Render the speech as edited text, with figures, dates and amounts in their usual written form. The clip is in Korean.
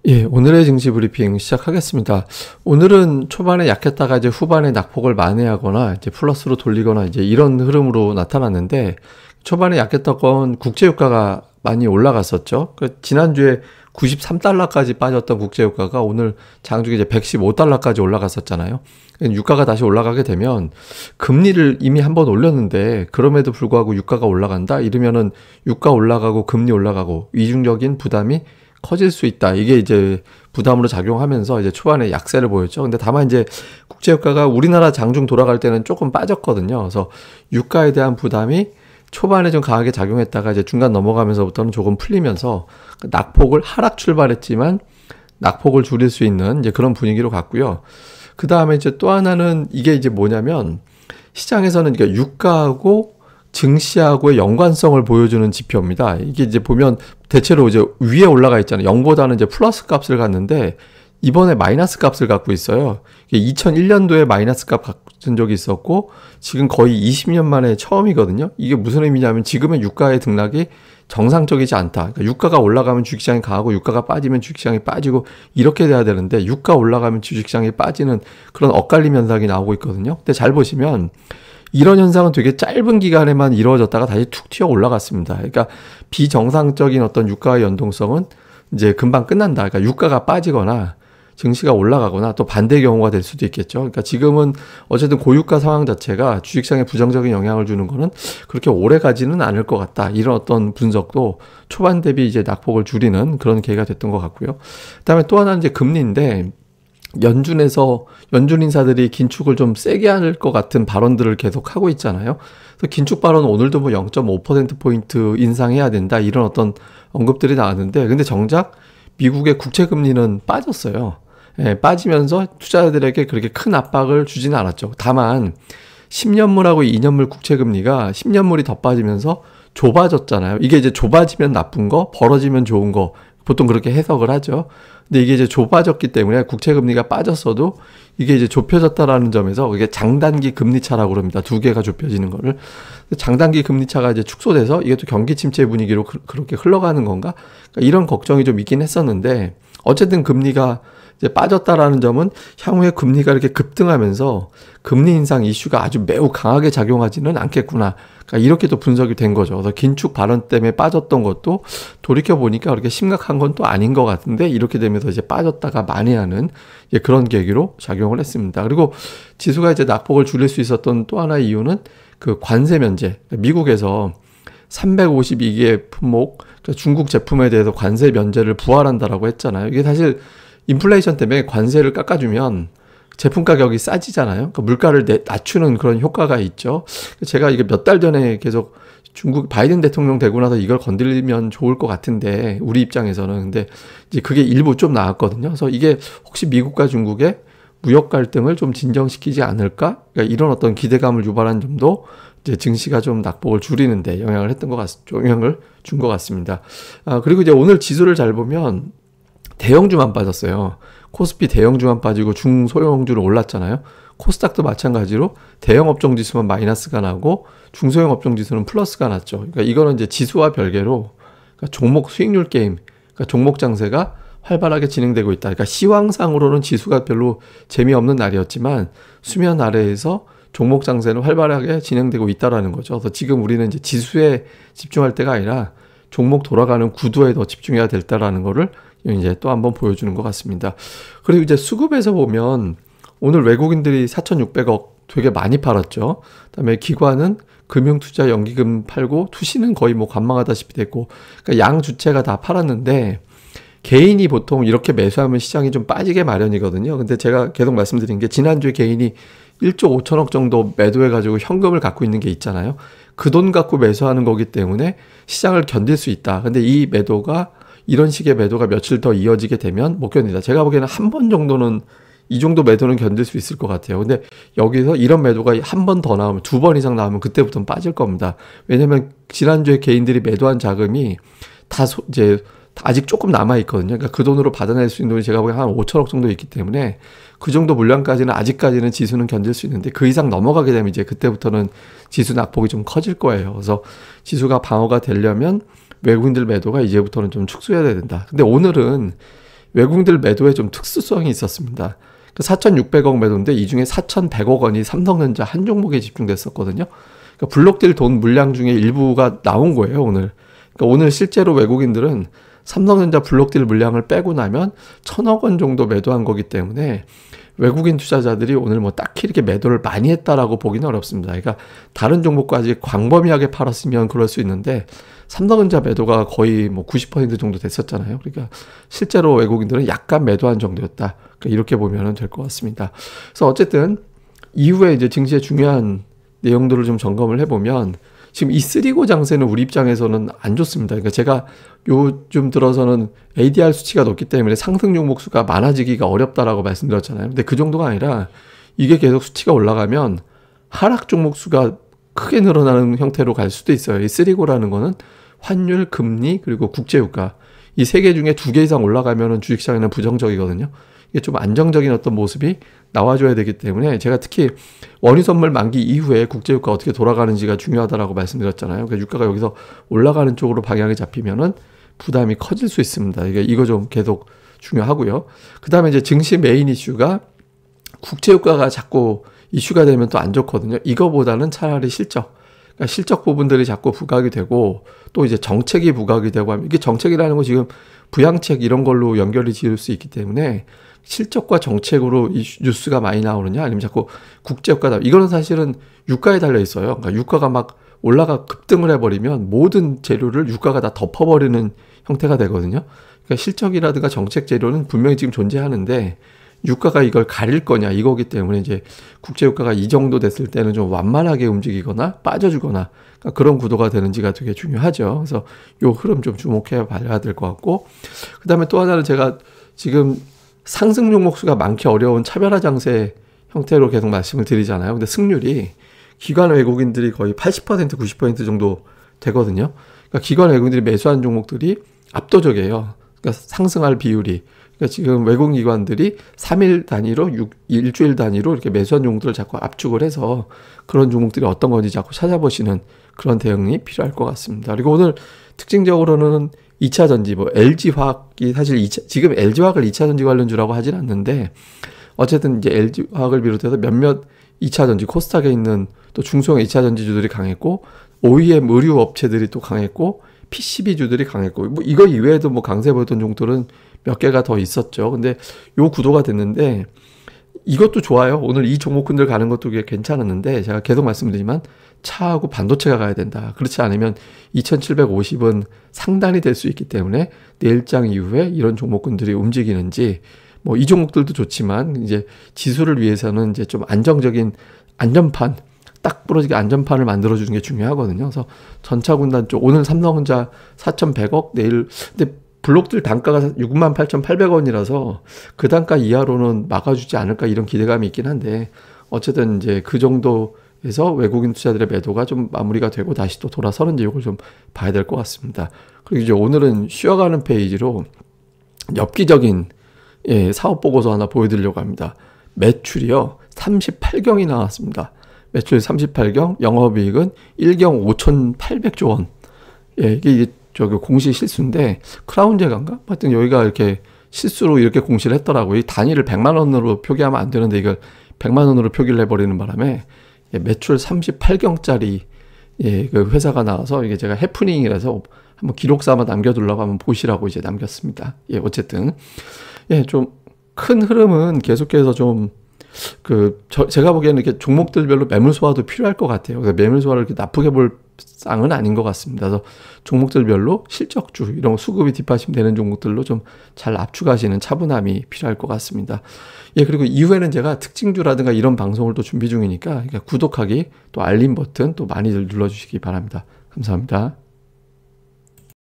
예, 오늘의 증시 브리핑 시작하겠습니다. 오늘은 초반에 약했다가 이제 후반에 낙폭을 만회하거나 이제 플러스로 돌리거나 이제 이런 흐름으로 나타났는데, 초반에 약했던 건 국제유가가 많이 올라갔었죠. 지난주에 93달러까지 빠졌던 국제유가가 오늘 장중에 이제 115달러까지 올라갔었잖아요. 유가가 다시 올라가게 되면 금리를 이미 한번 올렸는데 그럼에도 불구하고 유가가 올라간다? 이러면은 유가 올라가고 금리 올라가고 이중적인 부담이 커질 수 있다. 이게 이제 부담으로 작용하면서 이제 초반에 약세를 보였죠. 근데 다만 이제 국제유가가 우리나라 장중 돌아갈 때는 조금 빠졌거든요. 그래서 유가에 대한 부담이 초반에 좀 강하게 작용했다가 이제 중간 넘어가면서부터는 조금 풀리면서 낙폭을 하락 출발했지만 낙폭을 줄일 수 있는 이제 그런 분위기로 갔고요. 그 다음에 이제 또 하나는 이게 이제 뭐냐면 시장에서는 그러니까 유가하고 증시하고의 연관성을 보여주는 지표입니다. 이게 이제 보면 대체로 이제 위에 올라가 있잖아요. 0보다는 이제 플러스 값을 갖는데 이번에 마이너스 값을 갖고 있어요. 2001년도에 마이너스 값 갖은 적이 있었고 지금 거의 20년 만에 처음이거든요. 이게 무슨 의미냐면 지금의 유가의 등락이 정상적이지 않다. 그러니까 유가가 올라가면 주식시장이 강하고 유가가 빠지면 주식시장이 빠지고 이렇게 돼야 되는데 유가 올라가면 주식시장이 빠지는 그런 엇갈림 현상이 나오고 있거든요. 근데 잘 보시면 이런 현상은 되게 짧은 기간에만 이루어졌다가 다시 툭 튀어 올라갔습니다. 그러니까 비정상적인 어떤 유가의 연동성은 이제 금방 끝난다. 그러니까 유가가 빠지거나 증시가 올라가거나 또 반대 경우가 될 수도 있겠죠. 그러니까 지금은 어쨌든 고유가 상황 자체가 주식시장에 부정적인 영향을 주는 거는 그렇게 오래 가지는 않을 것 같다. 이런 어떤 분석도 초반 대비 이제 낙폭을 줄이는 그런 계기가 됐던 것 같고요. 그다음에 또 하나는 이제 금리인데 연준에서 연준 인사들이 긴축을 좀 세게 할 것 같은 발언들을 계속 하고 있잖아요. 그래서 긴축 발언은 오늘도 뭐 0.5%포인트 인상해야 된다. 이런 어떤 언급들이 나왔는데 근데 정작 미국의 국채 금리는 빠졌어요. 예, 빠지면서 투자자들에게 그렇게 큰 압박을 주지는 않았죠. 다만 10년물하고 2년물 국채 금리가 10년물이 더 빠지면서 좁아졌잖아요. 이게 이제 좁아지면 나쁜 거, 벌어지면 좋은 거 보통 그렇게 해석을 하죠. 근데 이게 이제 좁아졌기 때문에 국채 금리가 빠졌어도 이게 이제 좁혀졌다라는 점에서 이게 장단기 금리 차라고 그럽니다. 두 개가 좁혀지는 거를. 장단기 금리 차가 이제 축소돼서 이게 또 경기 침체 분위기로 그렇게 흘러가는 건가? 그러니까 이런 걱정이 좀 있긴 했었는데 어쨌든 금리가 이제 빠졌다라는 점은 향후에 금리가 이렇게 급등하면서 금리 인상 이슈가 아주 매우 강하게 작용하지는 않겠구나. 그러니까 이렇게 또 분석이 된 거죠. 그래서 긴축 발언 때문에 빠졌던 것도 돌이켜 보니까 그렇게 심각한 건 또 아닌 것 같은데 이렇게 되면서 이제 빠졌다가 만회하는 이제 그런 계기로 작용을 했습니다. 그리고 지수가 이제 낙폭을 줄일 수 있었던 또 하나의 이유는 그 관세 면제. 미국에서 352개 품목 그러니까 중국 제품에 대해서 관세 면제를 부활한다라고 했잖아요. 이게 사실 인플레이션 때문에 관세를 깎아주면 제품 가격이 싸지잖아요. 그러니까 물가를 낮추는 그런 효과가 있죠. 제가 이게 몇 달 전에 계속 중국 바이든 대통령 되고 나서 이걸 건드리면 좋을 것 같은데 우리 입장에서는 근데 이제 그게 일부 좀 나왔거든요. 그래서 이게 혹시 미국과 중국의 무역 갈등을 좀 진정시키지 않을까? 그러니까 이런 어떤 기대감을 유발한 점도 이제 증시가 좀 낙폭을 줄이는데 영향을 준 것 같습니다. 그리고 이제 오늘 지수를 잘 보면 대형주만 빠졌어요. 코스피 대형주만 빠지고 중소형주는 올랐잖아요. 코스닥도 마찬가지로 대형 업종 지수만 마이너스가 나고 중소형 업종 지수는 플러스가 났죠. 그러니까 이거는 이제 지수와 별개로 그러니까 종목 수익률 게임, 그러니까 종목 장세가 활발하게 진행되고 있다. 그러니까 시황상으로는 지수가 별로 재미없는 날이었지만 수면 아래에서 종목 장세는 활발하게 진행되고 있다라는 거죠. 그래서 지금 우리는 이제 지수에 집중할 때가 아니라 종목 돌아가는 구도에 더 집중해야 될다라는 거를 이제 또 한번 보여주는 것 같습니다. 그리고 이제 수급에서 보면 오늘 외국인들이 4,600억 되게 많이 팔았죠. 그다음에 기관은 금융투자 연기금 팔고 투시는 거의 뭐 관망하다시피 됐고 그러니까 양 주체가 다 팔았는데 개인이 보통 이렇게 매수하면 시장이 좀 빠지게 마련이거든요. 근데 제가 계속 말씀드린 게 지난주에 개인이 1조 5천억 정도 매도해가지고 현금을 갖고 있는 게 있잖아요. 그 돈 갖고 매수하는 거기 때문에 시장을 견딜 수 있다. 근데 이 매도가 이런 식의 매도가 며칠 더 이어지게 되면 못 견딘다. 제가 보기에는 한 번 정도는 이 정도 매도는 견딜 수 있을 것 같아요. 근데 여기서 이런 매도가 한 번 더 나오면 2번 이상 나오면 그때부터는 빠질 겁니다. 왜냐면 지난주에 개인들이 매도한 자금이 이제 아직 조금 남아있거든요. 그러니까 그 돈으로 받아낼 수 있는 돈이 제가 보기엔 한 5천억 정도 있기 때문에 그 정도 물량까지는 아직까지는 지수는 견딜 수 있는데 그 이상 넘어가게 되면 이제 그때부터는 지수 낙폭이 좀 커질 거예요. 그래서 지수가 방어가 되려면 외국인들 매도가 이제부터는 좀 축소해야 된다. 근데 오늘은 외국인들 매도에 좀 특수성이 있었습니다. 4,600억 매도인데 이 중에 4,100억 원이 삼성전자 한 종목에 집중됐었거든요. 그러니까 블록딜 돈 물량 중에 일부가 나온 거예요, 오늘. 그러니까 오늘 실제로 외국인들은 삼성전자 블록딜 물량을 빼고 나면 1,000억 원 정도 매도한 거기 때문에 외국인 투자자들이 오늘 뭐 딱히 이렇게 매도를 많이 했다라고 보기는 어렵습니다. 그러니까 다른 종목까지 광범위하게 팔았으면 그럴 수 있는데 삼성전자 매도가 거의 뭐 90% 정도 됐었잖아요. 그러니까 실제로 외국인들은 약간 매도한 정도였다. 그러니까 이렇게 보면 될 것 같습니다. 그래서 어쨌든 이후에 이제 증시의 중요한 내용들을 좀 점검을 해보면 지금 이 쓰리고 장세는 우리 입장에서는 안 좋습니다. 그러니까 제가 요즘 들어서는 ADR 수치가 높기 때문에 상승 종목 수가 많아지기가 어렵다라고 말씀드렸잖아요. 근데 그 정도가 아니라 이게 계속 수치가 올라가면 하락 종목 수가 크게 늘어나는 형태로 갈 수도 있어요. 이 쓰리고라는 거는 환율, 금리, 그리고 국제유가 이 세 개 중에 2개 이상 올라가면은 주식시장에는 부정적이거든요. 이게 좀 안정적인 어떤 모습이 나와줘야 되기 때문에 제가 특히 원유 선물 만기 이후에 국제유가 어떻게 돌아가는지가 중요하다라고 말씀드렸잖아요. 그러니까 유가가 여기서 올라가는 쪽으로 방향이 잡히면은 부담이 커질 수 있습니다. 이거 좀 계속 중요하고요. 그 다음에 이제 증시 메인 이슈가 국제유가가 자꾸 이슈가 되면 또 안 좋거든요. 이거보다는 차라리 실적. 그러니까 실적 부분들이 자꾸 부각이 되고 또 이제 정책이 부각이 되고 하면 이게 정책이라는 거 지금 부양책 이런 걸로 연결이 지을 수 있기 때문에 실적과 정책으로 뉴스가 많이 나오느냐 아니면 자꾸 국제유가다. 이거는 사실은 유가에 달려 있어요. 그러니까 유가가 막 올라가 급등을 해버리면 모든 재료를 유가가 다 덮어버리는 형태가 되거든요. 그러니까 실적이라든가 정책 재료는 분명히 지금 존재하는데 유가가 이걸 가릴 거냐 이거기 때문에 이제 국제유가가 이 정도 됐을 때는 좀 완만하게 움직이거나 빠져주거나 그러니까 그런 구도가 되는지가 되게 중요하죠. 그래서 요 흐름 좀 주목해 봐야 될 것 같고 그 다음에 또 하나는 제가 지금 상승 종목 수가 많기 어려운 차별화 장세 형태로 계속 말씀을 드리잖아요. 근데 승률이 기관 외국인들이 거의 80% 90% 정도 되거든요. 그러니까 기관 외국인들이 매수한 종목들이 압도적이에요. 그러니까 상승할 비율이. 그러니까 지금 외국 기관들이 3일 단위로 일주일 단위로 이렇게 매수한 종목들을 자꾸 압축을 해서 그런 종목들이 어떤 건지 자꾸 찾아보시는 그런 대응이 필요할 것 같습니다. 그리고 오늘 특징적으로는 2차 전지, 뭐 LG화학이 사실 지금 LG화학을 2차 전지 관련주라고 하진 않는데 어쨌든 이제 LG화학을 비롯해서 몇몇 2차 전지 코스닥에 있는 또 중소형 2차 전지주들이 강했고 OEM 의류 업체들이 또 강했고 PCB주들이 강했고 뭐 이거 이외에도 뭐 강세 보였던 종목들은 몇 개가 더 있었죠. 근데 요 구도가 됐는데 이것도 좋아요. 오늘 이 종목군들 가는 것도 괜찮았는데 제가 계속 말씀드리지만 차하고 반도체가 가야 된다. 그렇지 않으면 2750은 상단이 될 수 있기 때문에 내일장 이후에 이런 종목군들이 움직이는지 뭐 이 종목들도 좋지만 이제 지수를 위해서는 이제 좀 안정적인 안전판 딱 부러지게 안전판을 만들어주는 게 중요하거든요. 그래서 전차군단 쪽 오늘 삼성전자 4,100억 내일 근데 블록들 단가가 68,800원이라서 그 단가 이하로는 막아주지 않을까 이런 기대감이 있긴 한데 어쨌든 이제 그 정도에서 외국인 투자들의 매도가 좀 마무리가 되고 다시 또 돌아서는지 이걸 좀 봐야 될 것 같습니다. 그리고 이제 오늘은 쉬어가는 페이지로 엽기적인 사업 보고서 하나 보여드리려고 합니다. 매출이요 38경이 나왔습니다. 매출 38경, 영업이익은 1경 5,800조 원. 이게 저기 공시 실수인데 크라운제가인가? 하여튼 여기가 이렇게 실수로 이렇게 공시를 했더라고요. 이 단위를 100만 원으로 표기하면 안 되는데 이걸 100만 원으로 표기를 해버리는 바람에 매출 38경짜리 그 회사가 나와서 이게 제가 해프닝이라서 한번 기록 삼아 남겨두려고 한번 보시라고 이제 남겼습니다. 어쨌든 좀 큰 흐름은 계속해서 좀 제가 보기에는 이렇게 종목들별로 매물 소화도 필요할 것 같아요. 그래서 매물 소화를 이렇게 나쁘게 볼 쌍은 아닌 것 같습니다. 그래서 종목들별로 실적주, 이런 거 수급이 뒷받침 되는 종목들로 좀 잘 압축하시는 차분함이 필요할 것 같습니다. 그리고 이후에는 제가 특징주라든가 이런 방송을 또 준비 중이니까 구독하기, 또 알림 버튼 또 많이들 눌러주시기 바랍니다. 감사합니다.